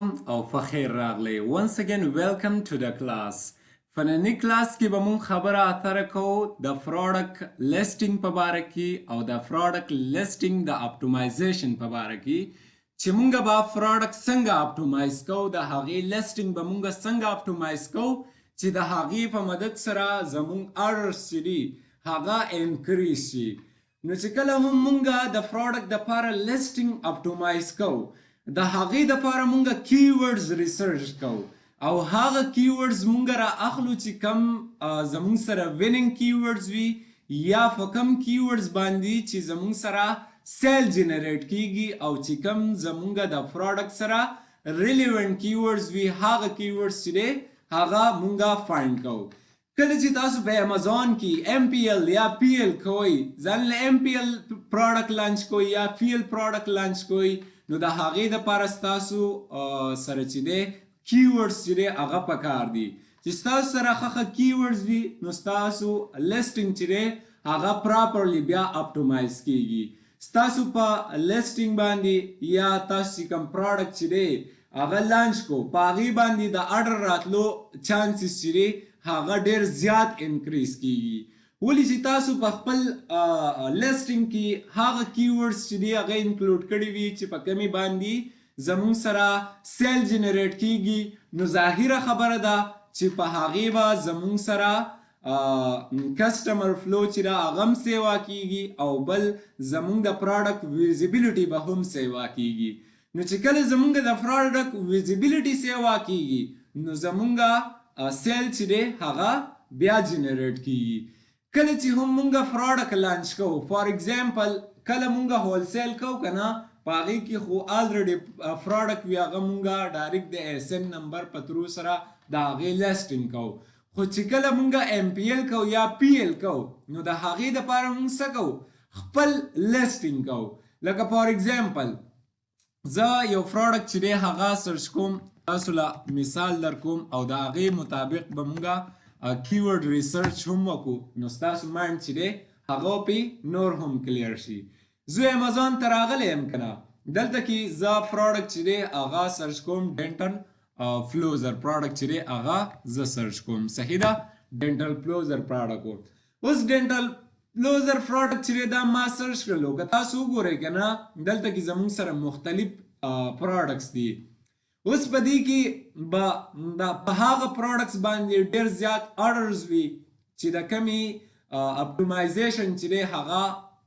او فخیر راغلی. Once again welcome to the class. فننی کلاس کې به مون خبره اتره کوو د پروډکټ لیسټینګ په باره کې او د پروډکټ لیسټینګ د اپټیمایزیشن په باره کې چې مونږ به پروډکټ څنګه اپټیمایز کوو، د هغې لیسټینګ به مونږ څنګه اپټیمایز کوو چې د هغې په مدد سره زمونږ اډرز چې دي هغه انکریز شي. نو چې کله هم مونږ د پروډکټ دپاره لیسټینګ اپټیمایز کوو د هغې دپاره مونږ کیورډز ریسرچ کوو او هغه کیورډز مونږ را اخلو چې کم زمونږ سره ویننګ کیورډز وي یا په کم کیورډز باندې چې زمونږ سره سیل جنریټ کیږي او چې کم زمونږ د پروډکټ سره ریلیونټ کیورډز وي هغه کیورډز چې دی هغه مونږ فایند کوو. کله چې تاسو په امازون کې ایم پی ایل یا پی ایل کوئ، ځان له ایم پی ایل پروډکټ لانچ کوئ یا پی ایل پروډکټ لانچ کوئ، نو د هغې دپاره ستاسو سره چې دی کیورډز چې دی هغه پکار دي. چې ستاسو سره ښه کیورډز وي نو ستاسو لیسټینګ چې دی هغه پراپرلی بیا اپټیمایز کیږي. ستاسو په لیسټینګ باندې یا تاسو چې کوم پروډکټ چې دی هغه لانچ کو په هغې باندې د اډر راتلو چانسز چې دی هغه ډیر زیات انکریز کیږي. ولی چې تاسو په خپل لیسټینګ کې هغه کیورډز چې دی هغه انکلوډ کړي وي چې په کمې باندې زمونږ سره سیل جنریټ کیږي، نو ظاهره خبره ده چې په هغې به زمونږ سره کسټمر فلو چې ده هغه هم سیوا کیږي او بل زمونږ د پروډکټ ویزیبیلیټي به هم سیوا کیږي. نو چې کله زمونږ د پروډکټ ویزیبیلیټي سیوا کیږي نو زمونږ سیل چې دی هغه بیا جنریټ کیږي. کله چې هم مونږ پروډکټ لانچ کوو، فار ایگزامپل کله مونږ هول سیل کوو که نه په هغې کې خو آلریډي پروډکټ وي هغه مونږ ډایرکټ د ایس این نمبر په ترو سره د هغې لیسټینګ کوو. خو چې کله مونږ ایم پی ایل کوو یا پی ایل کوو نو د هغې دپاره مونږ څه کوو؟ خپل لیسټینګ کوو. لکه فار ایگزامپل زه یو پروډکټ چې دی هغه سرچ کوم، تاسو له مثال در کوم او د هغې مطابق به مونږ کیورډ ریسرچ هم وکړو، نو ستاسو مایند چې دی هغه پې نور هم کلیر شي. زه امازون ته راغلی یم که نه، دلته کې زه پروډکټ چې دی هغه سرچ کوم ډینټل فلوزر پروډکټ چې دی هغه زه سرچ کوم. صحیح ده، ډینټل فلوزر پروډکټ و. اوس ډینټل فلوزر پروډکټ چې دی دا ما سرچ کړلو، که تاسو وګورئ که نه دلته کې زمونږ سره مختلف پروډکټس دي. اوس په دې کې به په هغه پروډکټس باندې ډېر زیات اډرز وي چې د کمې اپټیمایزیشن چې دی هغه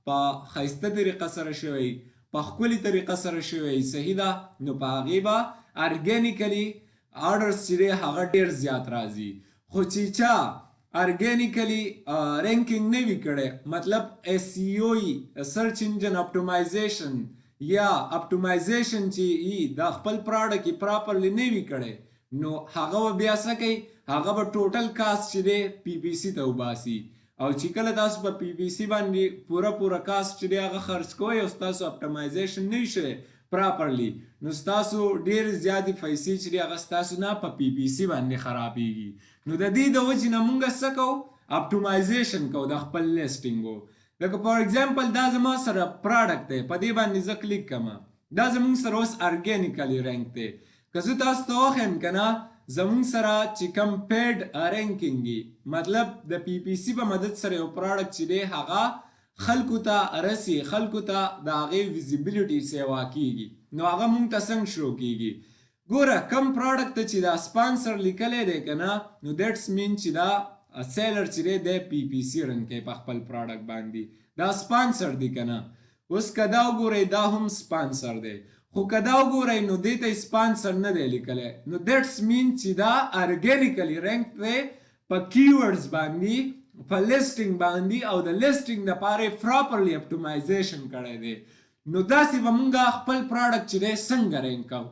په ښایسته طریقه سره شوی، په ښکلي طریقه سره شوی. صحیح ده، نو په هغې به ارګینیکلي اډرز چې دی هغه ډېر زیات راځي. خو چې چا ارګینیکلي رینکینګ نه وي کړی، مطلب ایس ای او سرچ انجن اپټیمایزیشن یا اپټیمایزیشن چې ای د خپل پروډکټ کې پراپرلی نه وي کړی، نو هغه به بیا څه کوي؟ هغه به ټوټل کاست چې دی پی پی سی ته وباسي. او چې کله تاسو په پی پی سی باندې پوره کاست چې دی هغه خرڅ کوئ او ستاسو اپټیمایزیشن نه وي شوی پراپرلی، نو ستاسو ډېرې زیاتې پیسې چې دی هغه ستاسو نه په پی پی سی باندې خرابېږي. نو د دې د وجې نه مونږ څه کوو؟ اپټیمایزیشن کوو د خپل لیسټینګو. لکه فار ایگزامپل دا زما سره پروډکټ دی، په دې باندې زه کلیک کوم، دا زمونږ سره اوس ارګینیکلی رینک دی. که زه تاسو ته وښیم که نه زمونږ سره چې کم پیډ رینکینګ وي، مطلب د پی پی سی په مدد سره یو پروډکټ چې دی هغه خلکو ته رسي، خلکو ته د هغې ویزیبیلیټي سیوا کیږي، نو هغه مونږ ته څنګه شو کیږي؟ ګوره کم پروډکټ ته چې دا سپانسر لیکلی دی که نه، نو دیټس مین چې دا سیلر چې دی دی پی پی سی رن کوي په خپل پروډکټ باندې، دا سپانسر دی که نه. اوس که دا وګورئ دا هم سپانسر دی، خو که دا وګورئ نو دې ته سپانسر نه دی لیکلی، نو دیټس مین چې دا ارګینیکلی رینک دی په کیورډز باندې، په لیسټینګ باندې او د لیسټینګ دپاره یې پراپرلی اپټیمایزیشن کړی دی. نو داسې به مونږ خپل پروډکټ چې دی څنګه رینک کوو؟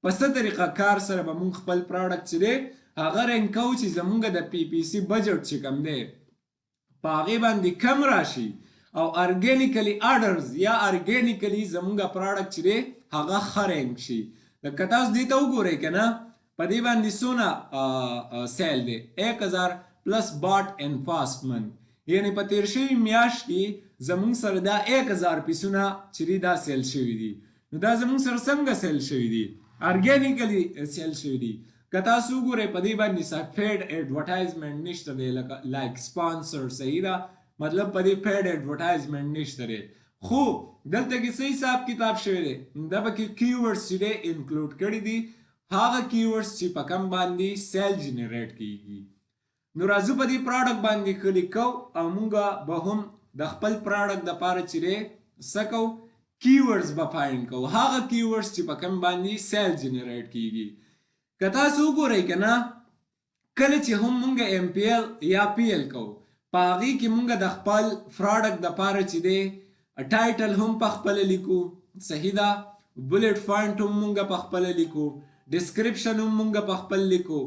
په څه طریقه کار سره به مونږ خپل پروډکټ چې دی هغه رینک کوو چې زمونږ د پی پی سی بجټ چې کم دی په هغې باندې کم راشي او ارګینیکلی اډرز یا ارګینیکلی زمونږ پروډکټ چې دی هغه ښه رینک شي. لکه تاسو دې ته وګورئ که نه په دې باندې څونه سیل دی؟ 1000 پلس باټ ان فاست منت، یعنی په تیر شوي میاشت کې زمونږ سره دا 1000 پیسونه چې دی دا سیل شوي دي. نو دا زمونږ سره څنګه سیل شوي دي؟ ارګینیکلی سیل شوي دي. که تاسو وګورئ په دې باندې پیډ ایډورټایزمنټ نشته دی لایک سپانسر صحیح ده مطلب په دې پیډ ایډورټایزمنټ نشته دی خو دلته کې څه حساب کتاب شوی دی دا پکې کیورډز چې دی انکلوډ کړي دي هغه کیورډز چې په کم باندې سیل جنریټ کیږي. نو راځو په دې پروډکټ باندې کلیک کوو او موږ به هم د خپل پروډکټ دپاره چې دی څه کوو کیورډز به فایند کوو هغه کیورډز چې په کم باندې سیل جنریټ کیږي. که تاسو وګورئ که نه کله چې هم موږ ایم پی ایل یا پی ایل کوو په هغې کې موږ د خپل پروډکټ دپاره چې دی ټایټل هم په خپله لیکو صحیح ده بلټ پوینټ هم موږ په خپله لیکو ډسکرپشن هم موږ په خپل لیکو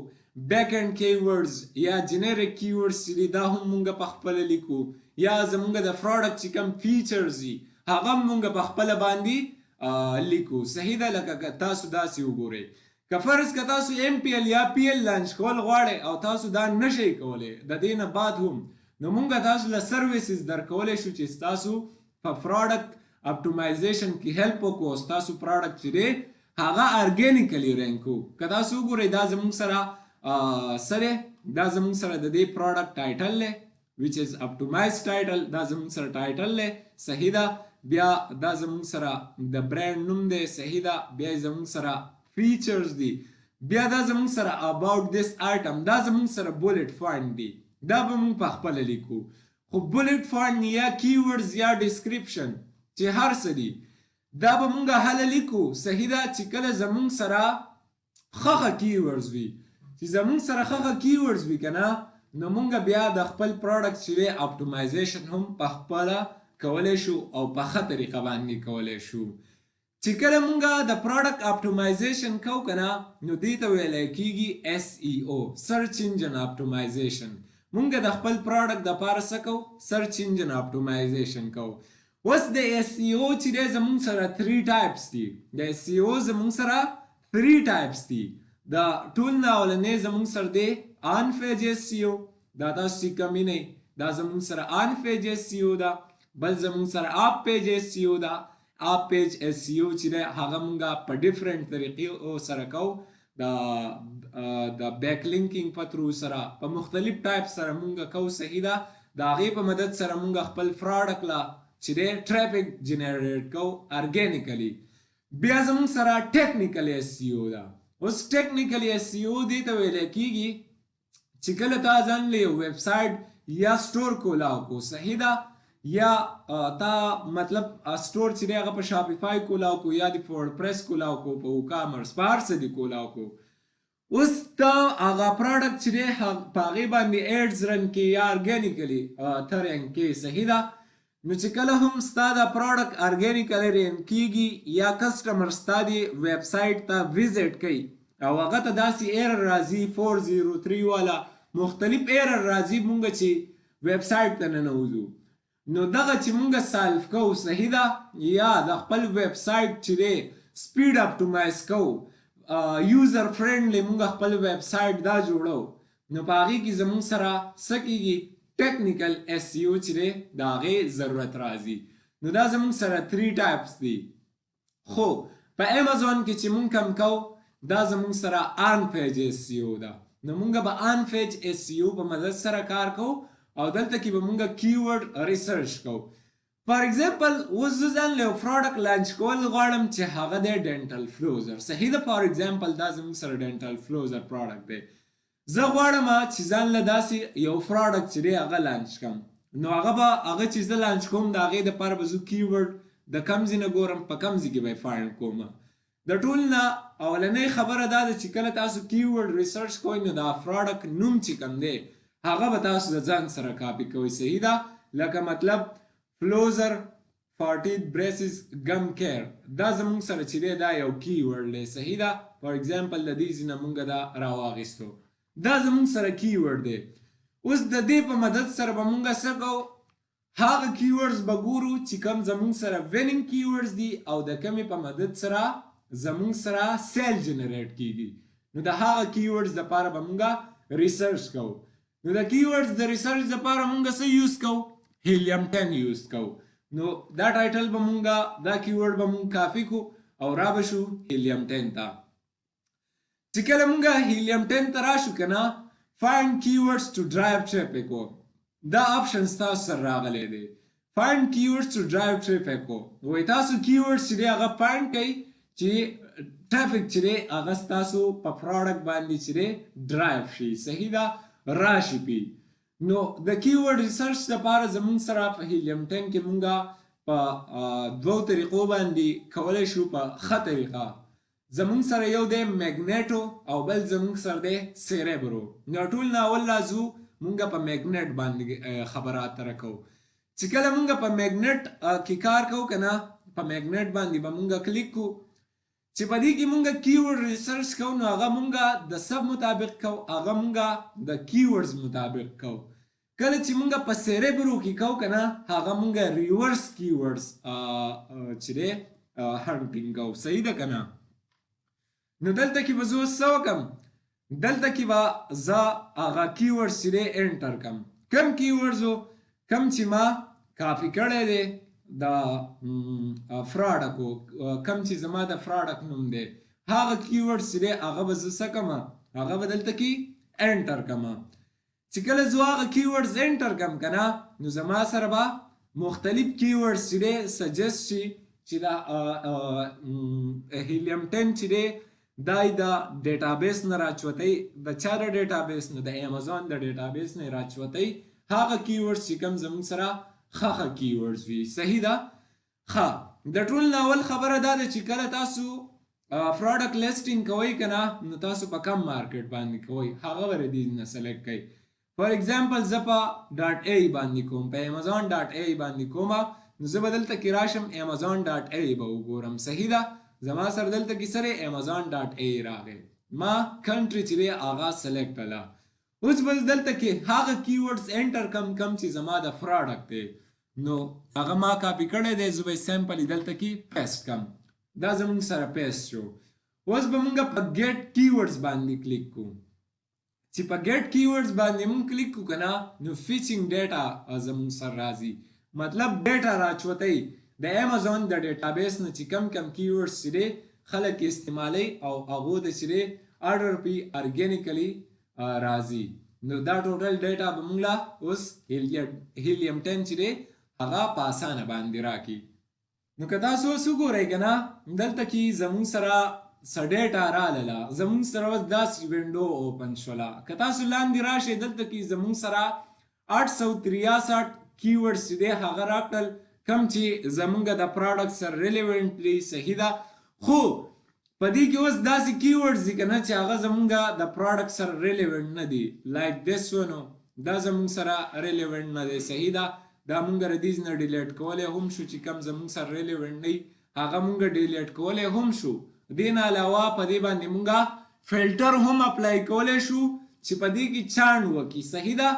بیک اینڈ کیورډز یا جنریک کیورډز چې دي دا هم موږ په خپله لیکو یا زموږ د پروډکټ چې کوم فیچرز دي هغه هم موږ په خپله باندې لیکو صحیح ده لکه تاسو داسې وګورئ که فرض که تاسو ایم پی ایل یا پی ایل لانچ کول غواړئ او تاسو دا نشئ کولی د دې نه بعد هم نو موږ تاسو له سروسز درکولی شو چې ستاسو په پروډکټ اپټومایزیشن کې هیلپ وکړو او ستاسو پروډکټ چې دی هغه ارګینیکلی رینک کو که تاسو وګورئ دا زموږ سره سره دا زموږ سره د دې پروډکټ ټایټل دی which is optimized title دا زموږ سره ټایټل دی صحیح ده بیا دا زموږ سره د برانډ نوم دی صحیح ده بیا زموږ سره فیچرز دي بیا دا زموږ سره about this item دا زموږ سره بولټ پوینټ دي دا به موږ په خپله لیکو خو بولټ پوینټ یا کیورډز یا ډسکرپشن چې هر څه دي دا به موږ هله لیکو صحیح ده چې کله زموږ سره ښه کیورډز وي چې زموږ سره ښه کیورډز وي که نه نو موږ بیا د خپل پروډکټ چې دی اپټومایزیشن هم په خپله کولی شو او په ښه طریقه باندې کولی شو. چې کله موږ د پروډکټ اپټومایزیشن کوو که نه نو دې ته ویلی کېږي SEO سرچ انجن اپټومایزیشن موږ د خپل پروډکټ دپاره څه کوو سرچ انجن اپټومایزیشن کوو. اوس د SEO چې دی زموږ سره 3 ټایپس دي د SEO زموږ سره 3 ټایپس دي د ټول نه اولنی زموږ سره دی آن پیج SEO دا تاسو چې کم وینئ دا زموږ سره آن پیج SEO ده بل زموږ سره آپ پیج SEO ده آپ پیج SEO چې دی هغه موږ په ډیفرنٹ طریقې سره کوو د بیک لینکینګ په ترو سره په مختلف ټایپ سره موږ کوو صحیح ده د هغې په مدد سره موږ خپل پروډکټ له چې دی ټریفک جنریټ کوو ارګینیکلی. بیا زموږ سره ټیکنیکل SEO ده. اوس ټیکنیکل SEO دې ته ویلی کېږي چې کله تا ځان له یو ویب سایټ یا سټور کولاو کو صحیح ده یا تا مطلب سټور چې دی هغه په شاپیفای کولاو کو یا د وورډپریس کولاو کو په وکامرس په هر څه دې کولاو کو اوس ته هغه پروډکټ چې دی په هغې باندې ایډز رن کې یا ارګینیکلی ته رینک کې صحیح ده نو چې کله هم ستا دا پروډکټ ارګینیکلی رینک کېږي یا کسټمر ستا د ویب سایټ ته ویزټ کوي او هغه ته داسې ایرر راځي 403 والا مختلف ایرر راځي مونږ چې ویب سایټ ته ننوځو نو دغه چې مونږ سالف کوو صحیح ده یا د خپل ویب سایټ چې دی سپیډ اپټومایز کوو یوزر فرینډلی مونږ خپل ویب سایټ دا جوړو نو په هغې کې زمونږ سره څه کېږي ټیکنیکل SEO چې دی د هغې ضرورت راځي نو دا زمونږ سره 3 ټایپس دي. خو په امازون کې چې مونږ کم کوو دا زمونږ سره آن پیج SEO ده نو مونږ به آن پیج SEO په مدد سره کار کوو او دلته کې به مونږ کیورډ ریسرچ کوو. فار ایگزامپل اوس زه ځان له یو پروډکټ لانچ کول غواړم چې هغه دی ډینټل فلوزر صحیح ده فار ایگزامپل دا زمونږ سره ډینټل فلوزر پروډکټ دی زه غواړم چې ځان له داسې یو پروډکټ چې دی هغه لانچ کړم نو هغه چې زه لانچ کوم د هغې دپاره به زه کیورډ د کوم ځای نه ګورم په کوم ځای کې به یې فایند کوم. د ټول نه اولنۍ خبره دا ده چې کله تاسو کیورډ ریسرچ کوئ نو دا پروډکټ نوم چې کوم دی هغه به تاسو د ځان سره کاپي کوئ صحیح ده لکه مطلب فلوزر 40 braces gum care دا زموږ سره چې دی دا یو کیورډ دی صحیح ده فار ایگزامپل د دې ځای نه موږ دا راواخیستو دا زموږ سره کیورډ دی. اوس د دې په مدد سره به موږ څه کوو هغه کیورډز به ګورو چې کوم زموږ سره وینینګ کیورډز دي او د کمې په مدد سره زموږ سره سیل جنریټ کیږي نو د هغه کیورډز دپاره به موږ ریسرچ کوو نو د کیورډز د ریسرچ دپاره موږ څه یوز کوو هیلیم 10 یوز کوو نو دا ټایټل به موږ دا کیورډ به موږ کافي کو او را به شو هیلیم 10 ته چې کله مونږه هیلیم 10 ته راشو کنه find keywords to drive traffic و دا آپشن ستاسو سره راغلی دی find keywords to drive traffic وای تاسو keywords چې دی هغه find کوي چې traffic چې دی هغه ستاسو په پروډکټ باندې چې دی ډرایو شي صحیح ده راشي پی نو د کیورډ ریسرچ لپاره زمونږ سره په هیلیم 10 کې مونږه په دوو طریقو باندې کولی شو په ښه طریقه زمونږ سره یو دی میګنیټو او بل زمونږ سره دی سیریبرو نو ټول ناول لازو مونږه په میګنیټ باندې خبرات ترکو چې کله مونږه په میګنیټ کې کار کوو کنه په میګنیټ باندې به مونږه کلیک کو چې په دې کې مونږه کیورډ ریسرچ کوو نو هغه مونږه د سب مطابق کوو هغه مونږه د کیورډز مطابق کوو کله چې مونږه په سیریبرو کې کوو کنه هغه مونږه ریورس کیورډز چې دی هانټینګ کوو صحیح ده کنه نو دلته کې به زه اوس څه وکړم دلته کې به زه هغه کیورډز چې دی انټر کړم کم کیورډز کم چې ما کاپي کړی دی دا فراډک کم چې زما د فراډک نوم دی هغه کیورډز چې دی هغه به زه څه کړم هغه به دلته کې انټر کړم چې کله زه هغه کیورډز انټر کړم که نه نو زما سره به مختلف کیورډز چې دی سجست شي چې دا هیلیم 10 چې دی دا د ډیټابیس نه راچوتی د چا د ډیټابیس نه د امازون د ډیټابیس نه راچوتی هغه کیورډز چې کوم زموږ سره ښه کیورډز وي صحیح ده ښه د ټول ناول خبره دا ده چې کله تاسو پروډکټ لیسټینګ کوئ که نه نو تاسو په کم مارکیټ باندې کوئ هغه به د دې نه سلیکټ کوئ فار ایگزامپل زه په ډاټ ای باندې کوم په امازون ډاټ ای باندې کومه نو زه به دلته کې راشم امازون ډاټ ای به وګورم صحیح ده زما سره دلته کې سره امازون ډاټ ای راغی ما کنټري چې دی هغه سلیکټ کړله اوس بس دلته کې هغه کیورډز انټر کم چې زما د پروډکټ دی نو هغه ما کاپي کړی دی زه به سمپلی دلته کې پیسټ کم دا زموږ سره پیسټ شو اوس به مونږ په ګیټ کیورډز باندې کلیک کوو چې په ګیټ کیورډز باندې مونږ کلیک کوو که نه نو فیچینګ ډیټا زموږ سره راځي مطلب ډیټا راچوتی د امازون د ډیټابیس نه چې کم کیورډز چې دی خلک استعمالی او هغو د چې دی اډر پی ارګینیکلی راځي نو دا ټوټل ډیټا به مونږ له اوس هیلیم 10 چې دی هغه په اسانه باندې راکړي نو که تاسو اوس وګورئ که نه دلته کې زموږ سره څه ډیټا راغله زموږ سره اوس داسې وینډو اوپن شوله که تاسو لاندې راشئ دلته کې زموږ سره 863 کیورډز چې دی هغه راکړل کم چې زموږ د پروډکټ سره ریلیونټ دی صحیح ده خو په دې کې اوس داسې کیورډز دي که نه چې هغه زموږ د پروډکټ سره ریلیونټ نه دي لایک دس ونو دا زموږ سره ریلیونټ نه دی صحیح ده دا مونږ ردیز نه ډیلیټ کولی هم شو چې کم زمونږ سره ریلیونټ نه هغه مونږ ډیلیټ کولی هم شو دې نه علاوه په دې باندې مونږ فلټر هم اپلای کولی شو چې په دې کې چاڼ وکړي صحیح ده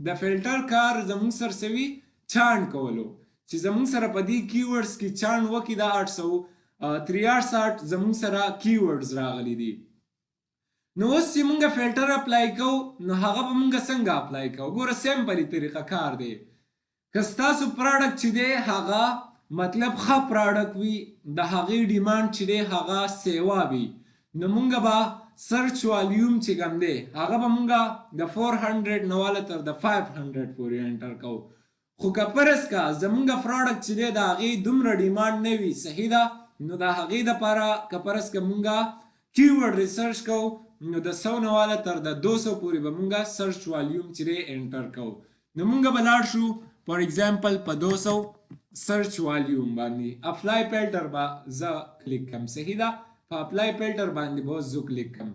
د فلټر کار زمونږ سره سوي چاڼ کولو چې زمونږ سره په دې کیورډز کې چاڼ وکړي دا 863 زمونږ سره کیورډز راغلي دي نو اوس چې مونږ فلټر اپلای کوو نو هغه به مونږ څنګه اپلای کوو ګوره سمپلي طریقه کار دی که ستاسو پروډکټ چې دی هغه مطلب ښه پروډکټ وي د هغې ډیمانډ چې دی هغه سیوا وي نو مونږ به سرچ والیوم چې کوم دی هغه به مونږ د 400 نه واله تر د 500 پورې انټر کوو خو که فرض کا زمونږ پروډکټ چې دی د هغې دومره ډیمانډ نه وي صحیح ده نو د هغې دپاره که فرض که مونږ کیورډ ریسرچ کوو نو د 100 نه واله تر د 200 پورې به مونږ سرچ والیوم چې دی انټر کوو نو مونږ به لاړ شو فار ایگزامپل په 200 سرچ والیوم باندې اپلای فلټر به زه کلیک کم صحیح ده په اپلای فلټر باندې به زه کلیک کم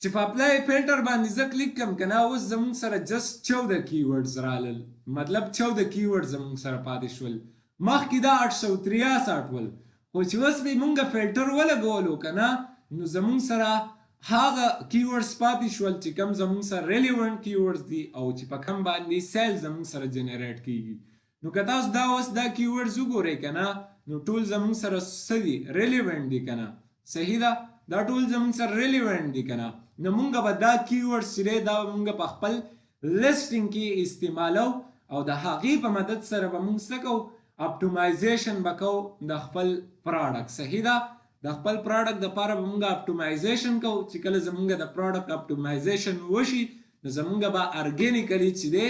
چې په اپلای فلټر باندې زه کلیک کم که نه اوس زموږ سره جست 14 کیورډز رالل مطلب 14 کیورډز زموږ سره پاتې شول مخکې دا 863 ول خو چې اوس به مونږ فلټر ولګولو که نه نو زموږ سره هغه کیورډز پاتې شول چې کم زموږ سره ریلیونټ کیورډز دي او چې په کم باندې سیل زموږ سره جنریټ کیږي نو که تاسو دا اوس دا کیورډز وګورئ که نه نو ټول زموږ سره څه دي ریلیونټ دي که نه صحیح ده دا ټول زموږ سره ریلیونټ دي که نه نو مونږ به دا کیورډز چې دی دا مونږ په خپل لیسټینګ کې استعمالو او د هغې په مدد سره به مونږ څه کوو اپټومایزیشن به کوو د خپل پروډکټ صحیح ده د خپل پروډکټ لپاره به موږ اپټیمایزیشن کوو چې کله زمونږ د پروډکټ اپټیمایزیشن وشي نو زمونږ به ارګینیکلی چې دی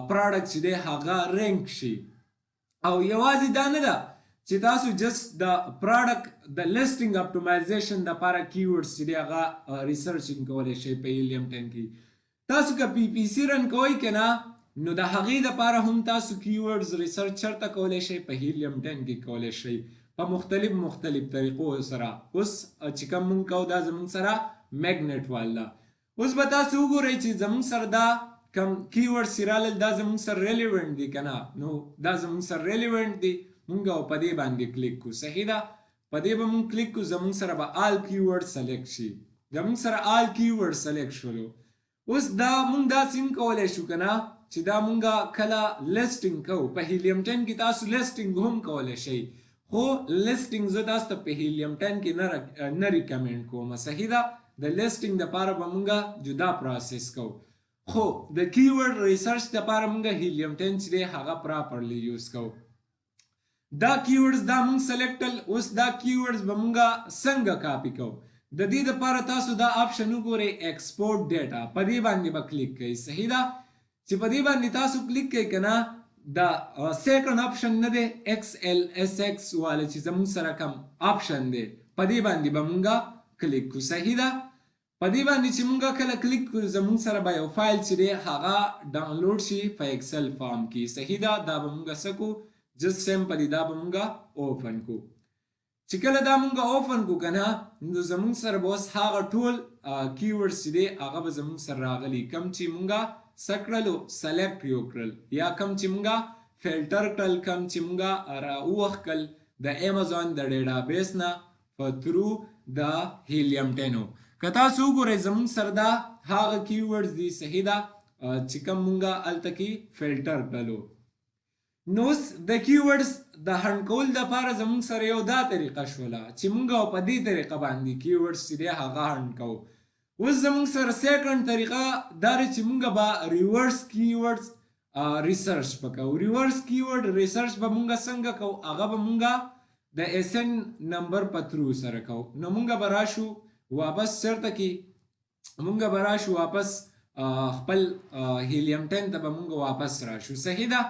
پروډکټ چې دی هغه رینک شي. او یوازې دا نه ده چې تاسو جست د پروډکټ د لیسټینګ اپټیمایزیشن لپاره کیورډز چې دی هغه ریسرچینګ کولی شئ په هیلیم 10 کې. تاسو که پی پی سی رن کوئ که نه نو د هغې دپاره هم تاسو کیورډز ریسرچ چېرته کولی شئ په هیلیم 10 کې کولی شئ په مختلف طریقو سره. اوس چې کوم مونږ کوو دا زمونږ سره میګنیټ والا. اوس به تاسو وګورئ چې زمونږ سره دا کم کیورډز چې رالل دا زمونږ سره ریلیونټ دي که نه نو دا زمونږ سره ریلیونټ دي مونږ او په دې باندې کلیک کړو. صحیح ده په دې به مونږ کلیک کړو زمونږ سره به آل کیورډ سلیکټ شي. زمونږ سره آل کیورډ سلیکټ شولو. اوس دا مونږ داسې هم کولی شو که نه چې دا مونږ کله لیسټینګ کوو په هیلیم 10 کې تاسو لیسټینګ هم کولی شئ خو لیسټینګ زه تاسو ته په هیلیم 10 کې نه ریکمنډ کوم. صحیح ده د لیسټینګ دپاره به مونږ جدا پروسس کوو خو د کیورډ ریسرچ دپاره مونږ هیلیم 10 چې دی هغه پراپرلی یوز کوو. دا کیورډز دا مونږ سلیکټل. اوس دا کیورډز به مونږ څنګه کاپی کوو د دې دپاره تاسو دا آپشن وګورئ ایکسپورټ ډیټا په دې باندې به کلیک کوئ. صحیح ده چې په دې باندې تاسو کلیک کوئ که نه دا سیکنډ آپشن نه دی ایکس ایل ایس ایکس والا چې زمونږ سره کم آپشن دی په دې باندې به مونږ کلیک کړو. صحیح ده په دې باندې چې مونږ کله کلیک کړو زمونږ سره به یو فایل چې دی هغه ډاونلوډ شي په ایکسل فارم کې. صحیح ده دا به مونږ څه کړو جست سمپلی دا به مونږ اوپن کړو. چې کله دا مونږ اوپن کړو که نه نو زمونږ سره به اوس هغه ټول کیورډز چې دی هغه به زمونږ سره راغلي کم چې مونږ څه کړلو سلیکټ یې وکړل یا کم چې مونږ فلټر کړل کم چې مونږ راووښکل د امیزون د ډیټابیس نه په تھرو د هیلیم 10. که تاسو وګورئ زمونږ سره دا هغه کیورډز دي. صحیح ده چې کوم مونږ هلته کې فلټر کړلو. نو اوس د کیورډز د هنډ کول دپاره زمونږ سره یو دا طریقه شوله چې مونږ په دې طریقه باندې کیورډز چې دی هغه هنډ کوو. اوس زمونږ سره سیکنډ طریقه دا دی چې مونږ به ریورس کیورډز ریسرچ به کوو. ریورس کیورډ ریسرچ به مونږ څنګه کوو هغه به مونږ د SN نمبر په تھرو سره کوو. نو مونږ به راشو واپس چېرته کې مونږ به راشو واپس خپل هیلیم 10 ته به مونږ واپس راشو. صحیح ده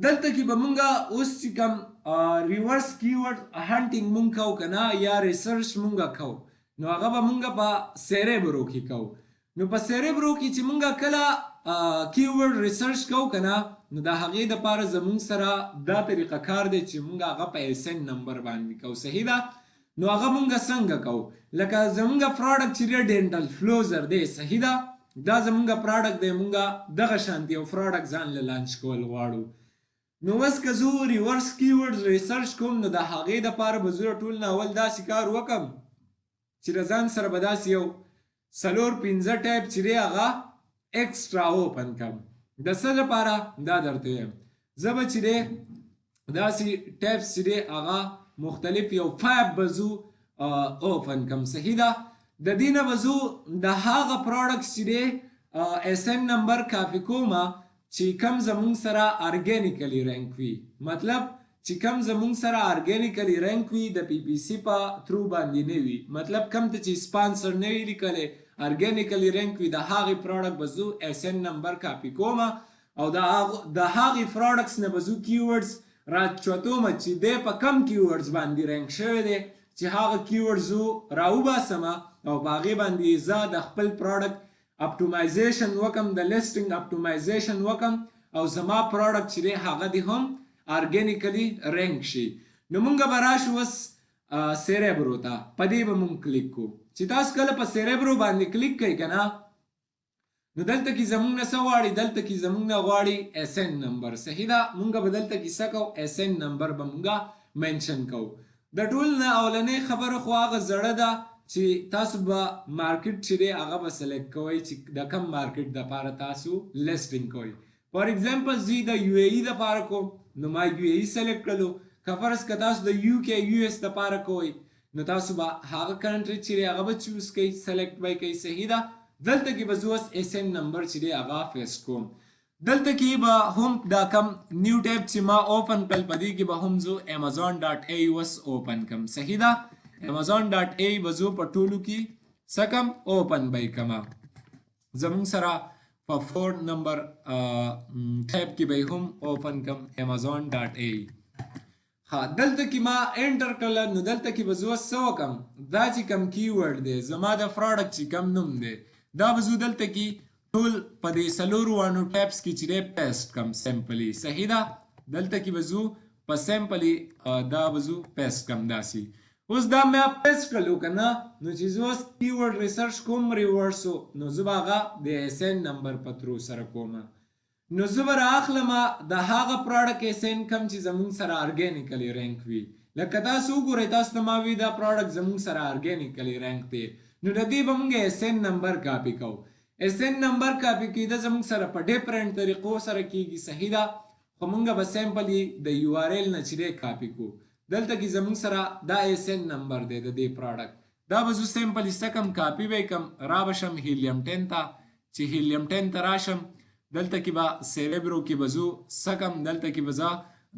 دلته کې به مونږ اوس چې کوم ریورس کیورډ هنټینګ مونږ کوو که نه یا ریسرچ مونږ کوو نو هغه به مونږ په سیریبرو کې کوو. نو په سیریبرو کې چې مونږ کله کیورډ ریسرچ کوو که نه نو د هغې دپاره زمونږ سره دا طریقه کار دی چې مونږ هغه په SN نمبر باندې کوو. صحیح ده نو هغه مونږ څنګه کوو لکه زمونږ پروډکټ چې دی ډینټل فلوزر دی. صحیح ده دا زمونږ پروډکټ دی مونږ دغه شانتي یو پروډکټ ځان له لانچ کول غواړو. نو اوس که زه ریورس کیورډز ریسرچ کوم نو د هغې دپاره به زه ټول نه اول داسې کار وکړم چې د ځان سره به داسې یو 4-5 ټایپ چې دی هغه ایکسټرا اوپن کړم. د څه لپاره دا درته وایم زه به چې دی داسې ټایپس چې دی هغه مختلف یو 5 به زه اوپن کړم. صحیح ده د دې نه به زه د هغه پروډکټس چې دی SN نمبر کافي کومه چې کم زمونږ سره ارګینیکلی رینک وي. مطلب چې کم زمونږ سره ارګینیکلی رینک وي د پی پی سی په تھرو باندې نه وي. مطلب کم ته چې سپانسر نه وي لیکلی ارګینیکلی رینک وي د هغې پروډکټ به زه SN نمبر کاپي کومه او د هغې پروډکټس نه به زه کیورډز راچوتومه چې دی په کم کیورډز باندې رینک شوی دی چې هغه کیورډز زه راوباسمه او په هغې باندې زه د خپل پروډکټ اپټیمایزیشن وکم د لیسټینګ اپټیمایزیشن وکم او زما پروډکټ چې دی هغه دی هم ارګینیکلی رینک شي. نو مونږ به راشو اوس سیریبرو ته په دې به مونږ کلیک کوو. چې تاسو کله په سیریبرو باندې کلیک کوئ که نه نو دلته کې زمونږ نه څه غواړي دلته کې زمونږ نه غواړي SN نمبر. صحیح ده مونږ به دلته کې څه کوو SN نمبر به مونږ منشن کوو. د ټول نه اولنۍ خبره خو هغه زړه ده چې تاسو به مارکیټ چې دی هغه به سلیکټ کوئ چې د کم مارکیټ دپاره تاسو لیسټینګ کوئ. فار ایگزامپل زه د UAE دپاره کوم نو ما UAE سلیکټ کړلو. که فرض که تاسو د UK US دپاره کوئ نو تاسو به هغه کنټري چې دی هغه به چوز کوئ سلیکټ به یې کوئ. صحیح ده دلته کې به زه اوس SN نمبر چې دی هغه فیس کوم. دلته کې به هم دا کم نیو ټیب چې ما اوپن کړل په دې کې به هم زه amazon.ai وس اوپن کم. صحیح ده؟ amazon.ai به زه په ټولو کې څه کم اوپن به یې کمه. زمونږ سره په 4 نمبر ټیب کې به یې هم اوپن کم amazon.ai. ها دلته کې ما انټر کړل نو دلته کې به زه اوس څه وکړم، دا چې کم کیورډ دی زما د پروډکټ چې کم نوم دی دا به زه دلته کې ټول په دې څلورو وانو ټیبس کې چې دی پیسټ کم سمپلی. صحیح ده؟ دلته کې به زه په سمپلی دا به زه پیسټ کم داسې. اوس دا مې پیسټ کړلو که نه نو چې زه اوس کیورډ ریسرچ کوم ریورسو نو زه به هغه د SN نمبر په ترو سره کوم. نو زه به رااخلم د هغه پروډکټ SN کم چې زمونږ سره ارګینیکلی رینک وي. لکه تاسو وګورئ تاسو ته ما وي دا پروډکټ زمونږ سره ارګینیکلی رینک دی نو د دې به مونږ SN نمبر کاپي کوو. SN نمبر کاپي کېده زمونږ سره په ډیفرنٹ طریقو سره کېږي. صحیح ده؟ خو مونږ به سمپلی د URL نه چې دی کاپي کوو. دلته کې زمونږ سره دا SN نمبر دی د دې پروډکټ. دا به زه سمپلی څه کم کاپي به کم را به شم هیلیم 10 ته. چې هیلیم 10 ته راشم دلته کې به سیریبرو کې به زه څه کم دلته کې به زه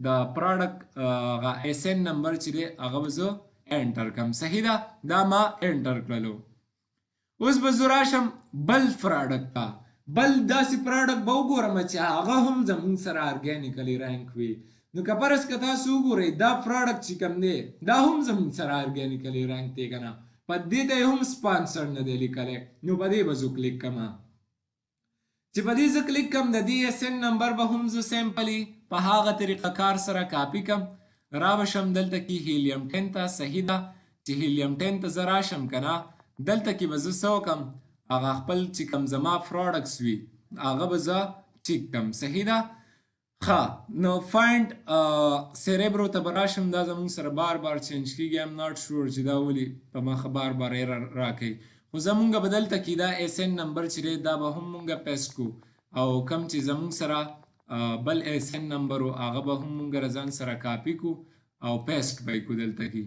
د پروډکټ هغه SN نمبر چې دی هغه به زه انټر کم. صحیح ده؟ دا ما انټر کړلو. اوس به زه راشم بل پروډکټ ته. بل داسې پروډکټ به وګورم چې هغه هم زمونږ سره ارګینیکلی رینک وي. نو که فرض که تاسو وګورئ دا پروډکټ چې کوم دی دا هم زمونږ سره ارګینیکلی رینک دی که نه، په دې ته یې هم سپانسر نه دی لیکلی. نو په دې به زه کلیک کړم. چې په دې زه کلیک کم د دې SN نمبر به هم زه سمپلی په هغه طریقه کار سره کاپي کم را به شم دلته کې هیلیم 10 ته. صحیح ده؟ چې هیلیم 10 ته زه راشم که نه دلته کې به زه څه وکړم هغه خپل چې کوم زما پروډکټس وي هغه به زه چیک کم. صحیح ده؟ ښه نو فایند سیریبرو ته به راشم. دا زمونږ سره بار بار چینج کېږي. ایم ناټ شور چې دا ولې په مخه بار بار ایرر راکوي. خو زمونږ به دلته کې دا SN نمبر چې دی دا به هم مونږ پیسټ کو او کم چې زمونږ سره بل SN نمبر و هغه به هم مونږ ځان سره کاپي کو او پیسټ به یې کو دلته کې.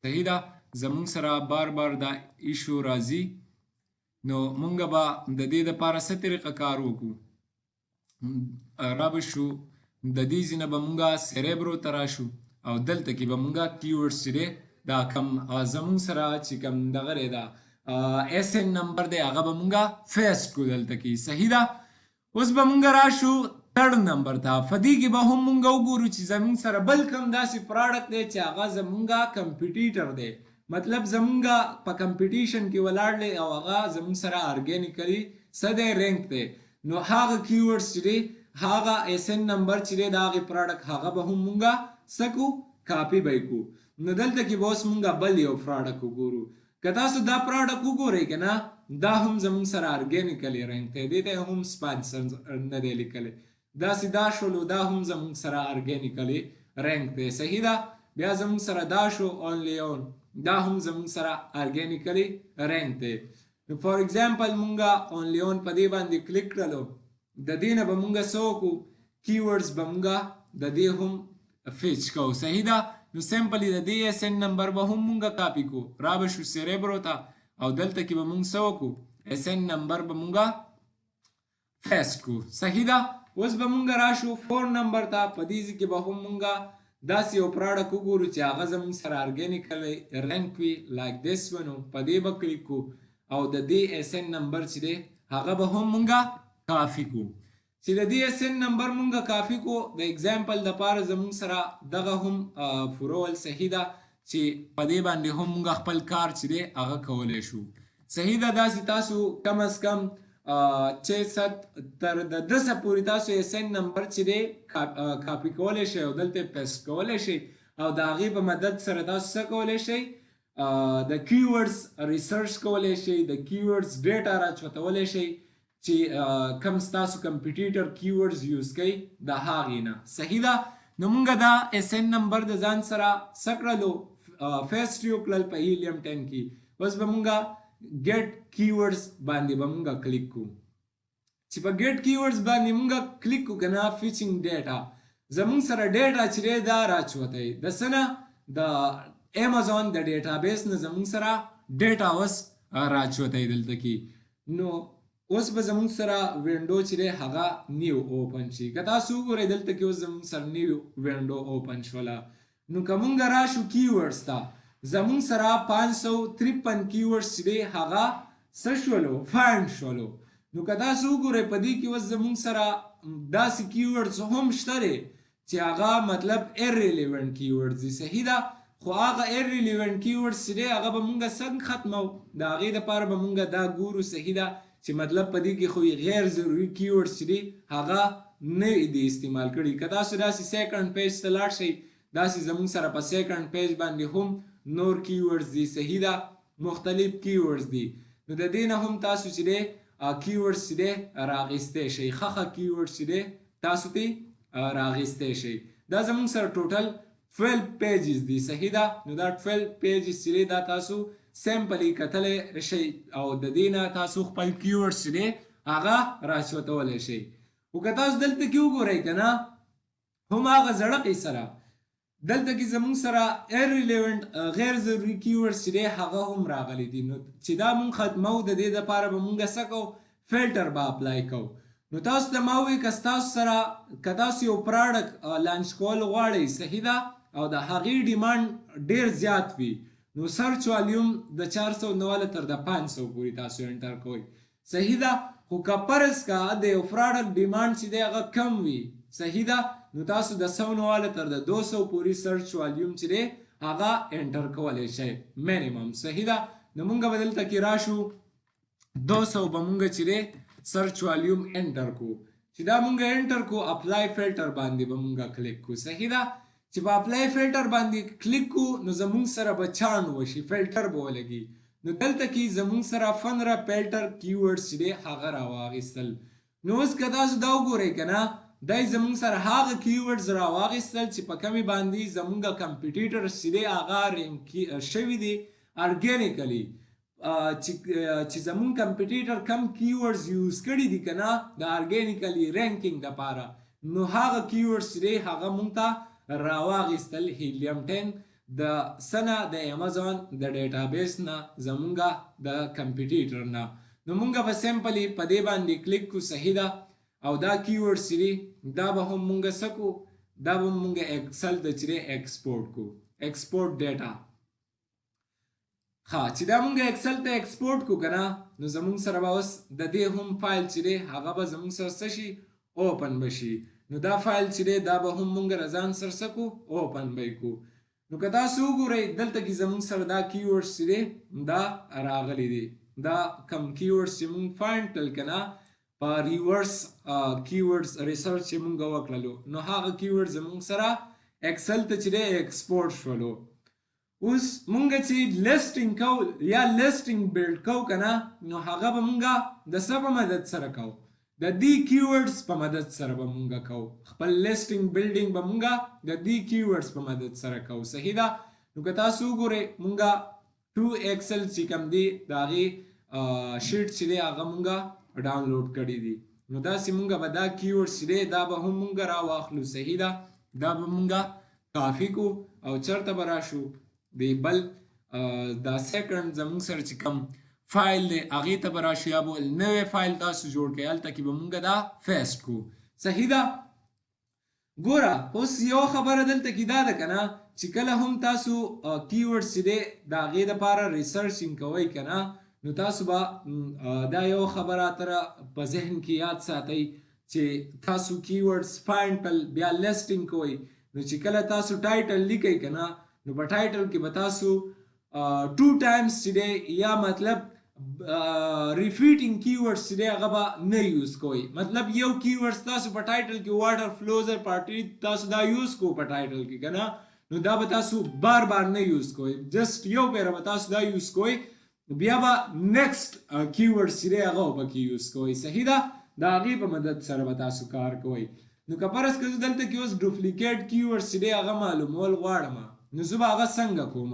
صحیح ده؟ زمونږ سره بار بار دا ایشو راځي نو مونږ به د دې دپاره څه طریقه کار وکړو را به شو د دې ځینه به مونږ سیریبرو ته راشو او دلته کې به مونږ کیورډز چې دی دا کم زمونږ سره چې کم دغه دی دا SN نمبر دی هغه به مونږ پیسټ کو دلته کې. صحیح ده؟ اوس به مونږ راشو تھرډ نمبر ته. په دې کې به هم مونږ وګورو چې زمونږ سره بل کم داسې پروډکټ دی چې هغه زمونږ کمپیټیټر دی، مطلب زمونږ په کمپیټیشن کې ولاړ دی او هغه زمونږ سره ارګینیکلی څه دی رینک دی. نو هغه کیورډز چې دی هغه SN نمبر چې دی د هغې پروډکټ هغه به هم مونږ څه کو کاپي به یې کو. نو دلته کې به اوس مونږ بل یو پروډکټ وګورو. که تاسو دا پروډکټ وګورئ که نه دا هم زمونږ سره ارګینیکلی رینک دی، دې ته هم سپانسر نه دی لیکلی. داسې دا شولو دا هم زمونږ سره ارګینیکلی رینک دی. صحیح ده؟ بیا زمونږ سره دا شو اونلی اون دا هم زمونږ سره ارګینیکلی رینک دی. نو فار ایگزامپل مونږه اونلی اون په دې باندې کلیک کړلو د دې نه به مونږه څه وکړو کیورډز به مونږه د دې هم فیچ کوو. صحیح ده؟ نو سمپلی د دې SN نمبر به هم مونږه کاپي کو را به شو سیریبرو ته او دلته کې به مونږ څه وکړو SN نمبر به مونږه پیسټ کو. صحیح ده؟ اوس به مونږ راشو 4 نمبر ته. په دې کې به هم مونږه داسې یو پروډکټ وګورو چې هغه زمونږ سره ارګینیکلی رینک وي لایک دیس ون. په دې به کلیک کو او د دې SN نمبر چې دی هغه به هم مونږه کافي کو. چې د دې SN نمبر مونږه کافي کو د اگزامپل دپاره زمونږ سره دغه هم پورول. صحیح ده؟ چې په دې باندې هم مونږ خپل کار چې دی هغه کولی شو. صحیح ده؟ داسې تاسو کم از کم 600 تر د 10 پورې تاسو SN نمبر چې دی کاپي کولی شئ او دلته پیسټ کولی شئ او د هغې په مدد سره تاسو څه کولی شئ د کیورډز ریسرچ کولی شئ، د کیورډز ډیټا راچوتولی شئ چې کم ستاسو کمپیټیټر کیورډز یوز کوي د هغې نه. صحیح ده؟ نو مونږ دا SN نمبر د ځان سره څه کړلو پیسټ یې وکړل په هیلیم 10 کې. اوس به مونږه ګیټ کیورډز باندې به مونږه کلیک کو. چې په ګیټ کیورډز باندې مونږه کلیک کو که نه فیچنګ ډیټا زمونږ سره ډیټا چې دی دا راچوتی د څه نه د امازون د ډیټا بیس نه زمونږ سره ډیټا اوس راچوتی دلته کې. نو اوس به زمونږ سره وینډو چې دی هغه نیو اوپن شي. که تاسو وګورئ دلته کې اوس زمونږ سره نیو وینډو اوپن شوله. نو که مونږ راشو کیورډز ته زمونږ سره 553 کیورډز چې دی هغه څه شولو فایند شولو. نو که تاسو وګورئ په دې کې اوس زمونږ سره داسې کیورډز هم شته دی چې هغه مطلب irrelevant کیورډز دي. صحیح ده، خو هغه irrelevant کیورډز چې دی هغه به مونږ څنګه ختمو؟ د هغې دپاره به مونږ دا ګورو. صحیح ده چې مطلب په دې کې خو غیر ضروري کیورډز چې دي هغه نه دي استعمال کړي. که تاسو داسې سیکنډ پیج ته لاړ شئ داسې زمونږ سره په سیکنډ پیج باندې هم نور کیورډز دي. صحیح ده، مختلف کیورډز دي. نو د دې نه هم تاسو چې دی کیورډز چې دی راغیستی شئ، ښه کیورډز چې دی تاسو ته راغیستی شئ. دا زمونږ سره ټوټل 12 پیجز دي. صحیح ده، نو دا 12 پیجز چې دی دا تاسو سیمپلی کتلی شئ او د دې نه تاسو خپل کیورډز چې دی هغه راچوتولی شئ. خو که تاسو دلته کې وګورئ که نه هم هغه زړه قیصه ده، دلته کې زمونږ سره irrelevant غیر ضروري کیورډز چې دی هغه هم راغلی دي. نو چې دا مونږ ختمو د دې دپاره به مونږ څه کوو؟ فلټر به اپلای کوو. نو تاسو ته ما ووایي که ستاسو سره که تاسو یو پراډکټ لانچ کول غواړئ، صحیح ده، او د هغې ډیمانډ ډېر زیات وي نو سرچ والیوم د 409 تر د 500 پورې تاسو انټر کوئ. صحیح ده، خو که فرض که د یو پراډکټ ډیمانډ چې دی هغه کم وي، صحیح ده، نو تاسو د 109 تر د 200 پورې سرچ والیوم چې دی هغه انټر کولی شئ مینیمم. صحیح ده، نو مونږ به دلته کې راشو 200 به مونږ چې دی سرچ والیوم انټر کو. چې دا مونږ انټر کو اپلای فلټر باندې به مونږ کلیک کو. صحیح ده، چې په اپلای فلټر باندې کلیک کو نو زمونږ سره به چاڼ وشي، فلټر به ولګي. نو دلته کې زمونږ سره فنره فلټر کیورډز چې دی هغه راواغېستل. نو اوس که تاسو دا وګورئ که نه دای زمونږ سره هغه کیورډز راواغېستل چې په کمې باندې زمونږ کمپیټیټرز چې دی هغه رینک شوي دي ارګینیکلی. چې زمونږ کمپیټیټر کم کیورډز یوز کړي دي که نه د ارګینیکلی رینکینګ دپاره، نو هغه کیورډز چې دی هغه مونږ ته راواغېستل هیلیم 10 د سنه د امازون د ډیټابیس نه زمونږه د کمپیټیټر نه. نو مونږه به سیمپلی په دې باندې کلیک کو. صحیح ده، او دا کیورډز چې دي دا به هم مونږه څه کو؟ دا به مونږه ایکسل ته چې دی ایکسپورټ کو، ایکسپورټ ډیټا. ښه، چې دا مونږ ایکسل ته ایکسپورټ کو که نه نو زمونږ سره به اوس د دې هم فایل چې دی هغه به زمونږ سره څه شي؟ اوپن به شي. نو دا فایل چې دی دا به هم مونږ رضان سره څه کو؟ اوپن به یې کو. نو که تاسو وګورئ دلته کې زمونږ سره دا کیورډز چې دی دا راغلی دی. دا کم کیورډز چې مونږ فایند کړل که نه په ریورس کیورډز ریسرچ چې مونږ وکړلو نو هغه کیورډز زمونږ سره ایکسل ته چې دی ایکسپورټ شولو. اوس مونږ چې لیسټینګ کوو یا لیسټینګ بیلډ کوو که نه نو هغه به مونږ د څه په مدد سره کوو؟ د دې کیورډز په مدد سره به مونږ کوو. خپل لیسټینګ بیلډینګ به مونږ د دې کیورډز په مدد سره کوو. صحیح ده، نو که تاسو وګورئ مونږ 2 ایکسل چې کوم دی د هغې شیټ چې دی هغه مونږ ډاونلوډ کړي دي. نو داسې مونږ به دا کیورډز چې دی دا به هم مونږ راواخلو. صحیح ده، دا به مونږ کافي کو او چېرته به راشو دی بل دا سیکنډ زمونږ سره چې کوم فایل دی هغې ته به راشو یا به نوی فایل تاسو جوړ کړئ هلته کې به مونږ دا پیسټ کو. صحیح ده، ګوره اوس یو خبره دلته کې دا ده که نه چې کله هم تاسو کیورډز چې دی د هغې دپاره ریسرچینګ کوئ که نه نو تاسو به دا یو خبره اتره په ذهن کې یاد ساتئ چې تاسو کیورډز فایند کړل بیا لیسټینګ کوئ نو چې کله تاسو ټایټل لیکئ که نه نو په ټایټل کې به تاسو 2 ټایمز چې دی یا مطلب ریپیټینګ کیورډز چې دی هغه به نه یوز کوئ. مطلب یو کیورډز تاسو په ټایټل کې واټر فلوزر پارټي تاسو دا یوز کو په ټایټل کې که نه نو دا به تاسو بار بار نه یوز کوئ، جسټ یو پیره به تاسو دا یوز کوئ بیا به نیکسټ کیورډز چې دی هغه به پکې یوز کوئ. صحیح ده، د هغې په مدد سره به تاسو کار کوئ. نو که فرض که زه دلته کې اوس ډوپلیکیټ کیورډز چې دی هغه معلومول غواړم نو زه به هغه څنګه کوم؟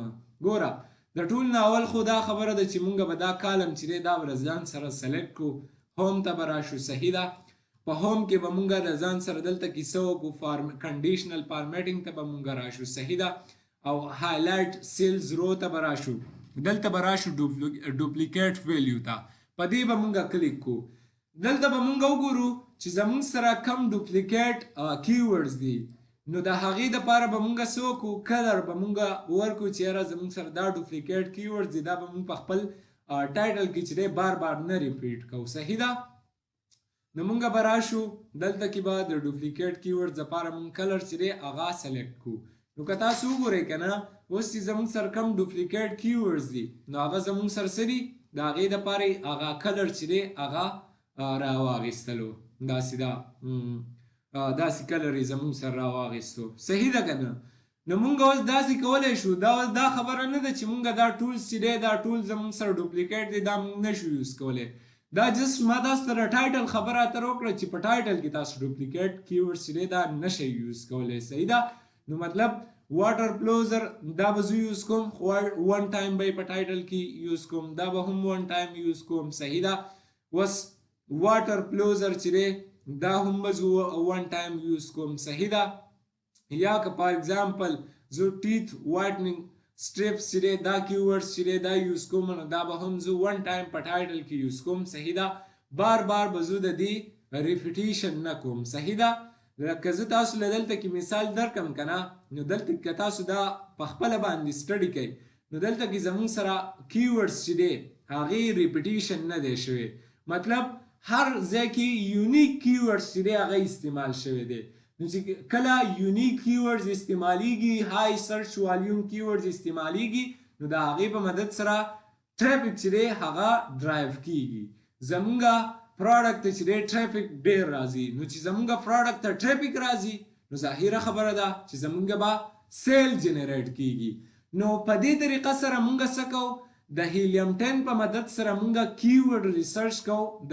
ګوره د ټول نه اول خو دا خبره ده چې مونږ به دا کالم چې دی دا به د ځان سره سلیکټ کړو، هوم ته به راشو. صحیح ده، په هوم کې به مونږ د ځان سره دلته کې څه وکړو؟ کنډیشنل فارمیټینګ ته به مونږ راشو. صحیح ده، او هایلایټ سیلز رو ته به راشو، دلته به راشو ډوپلیکیټ ویلیو ته، په دې به مونږ کلیک کو. دلته به مونږ وګورو چې زمونږ سره کم ډوپلیکیټ کیورډز دي. نو د هغې دپاره به مونږ څه وکړو، کلر به مونږ ورکړو چې یاره زمونږ سره دا ډوپلیکیټ کیورډز دي، دا به مونږ په خپل ټایټل کې چې دی بار بار نه ریپیټ کوو. صحیح ده؟ نو مونږ به راشو دلته کې به د ډوپلیکیټ کیورډز دپاره مونږ کلر چې دی هغه سلیکټ کړو. نو که تاسو وګورئ که نه اوس چې زمونږ سره کم ډوپلیکیټ کیورډز دي نو هغه زمونږ سره څه دي، د هغې دپاره یې هغه کلر چې دی هغه راواغېستلو، داسې ده داسې کلر یې زمونږ سره راواغېستو. صحیح ده که نه؟ نو مونږ اوس داسې کولی شو، دا اوس دا خبره نه ده چې مونږ دا ټولز چې دی دا ټول زمونږ سره ډوپلیکیټ دی، دا مونږ نشو یوز کولی. دا جست ما تاسو سره ټایټل خبره اتر وکړه چې په ټایټل کې تاسو ډوپلیکیټ کیورډ چې دی دا نشئ یوز کولی. صحیح ده؟ نو مطلب واټر پلوزر دا به زه یوز کوم، خو ون ټایم به یې په ټایټل کې یوز کوم، دا به هم ون ټایم یوز کوم. صحیح ده؟ اوس واټر پلوزر چې دی دا هم به زه ون ټایم یوز کوم. صحیح ده؟ یا که په اگزامپل زه ټیث وایټنینګ سټریپس چې دی دا کیورډز چې دی دا یوز کوم نو دا به هم زه ون ټایم په ټایټل کې یوز کوم. صحیح ده؟ بار بار به زه د دې ریپیټیشن نه کوم. صحیح ده؟ لکه زه تاسو له دلته کې مثال درکم که نه، نو دلته که تاسو دا په خپله باندې سټډي کوئ نو دلته کې زموږ سره کیورډز چې دی هغې ریپیټیشن نه دی شوی، مطلب هر ځای کې یونیک کیورډز چې دی هغه استعمال شوی دی. نو چې کله یونیک کیورډز استعمالیږي، های سرچ والیوم کیورډز استعمالیږي نو د هغې په مدد سره ټریفک چې دی هغه ډرایو کیږي. زمونږه پروډکټ ته چې دی ټریفک ډیر راځي، نو چې زمونږه پروډکټ ته ټریفک راځي نو ظاهره خبره ده چې زمونږه به سیل جنریټ کیږي. نو په دې طریقه سره مونږه څه کوو، د هیلیم 10 په مدد سره مونږه کیورډ ریسرچ کوو د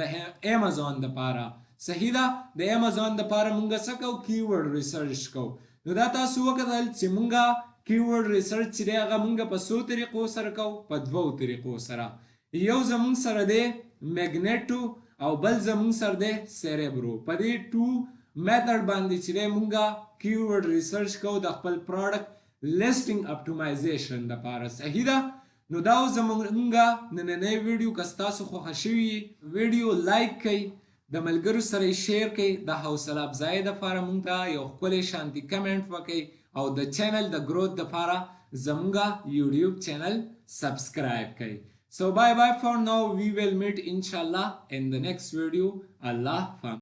امازون دپاره. صحیح ده؟ د امازون دپاره مونږه څه کوو، کیورډ ریسرچ کوو. نو دا تاسو وکتل چې مونږه کیورډ ریسرچ چې دی هغه مونږه په څو طریقو سره کوو، په 2 طریقو سره. یو زمونږ سره دی میګنیټو او بل زمونږ سره دی سیریبرو. په دې 2 میتھډ باندې چې دی مونږه کیورډ ریسرچ کوو د خپل پروډکټ لیسټینګ اپټیمایزیشن دپاره. صحیح ده؟ نو دا زمونږ نننی ویډیو که ستاسو خوښه شوي ویډیو لایک کړئ، د ملګرو سره یې شیر کړئ، د حوصله افزایۍ دپاره مونږ ته یو ښکلی شانتي کمنټ وکړئ او د چینل د گروث دپاره زمونږه یوټیوب چینل سبسکرایب کړئ. So bye bye for now. We will meet inshallah in the next video. Allah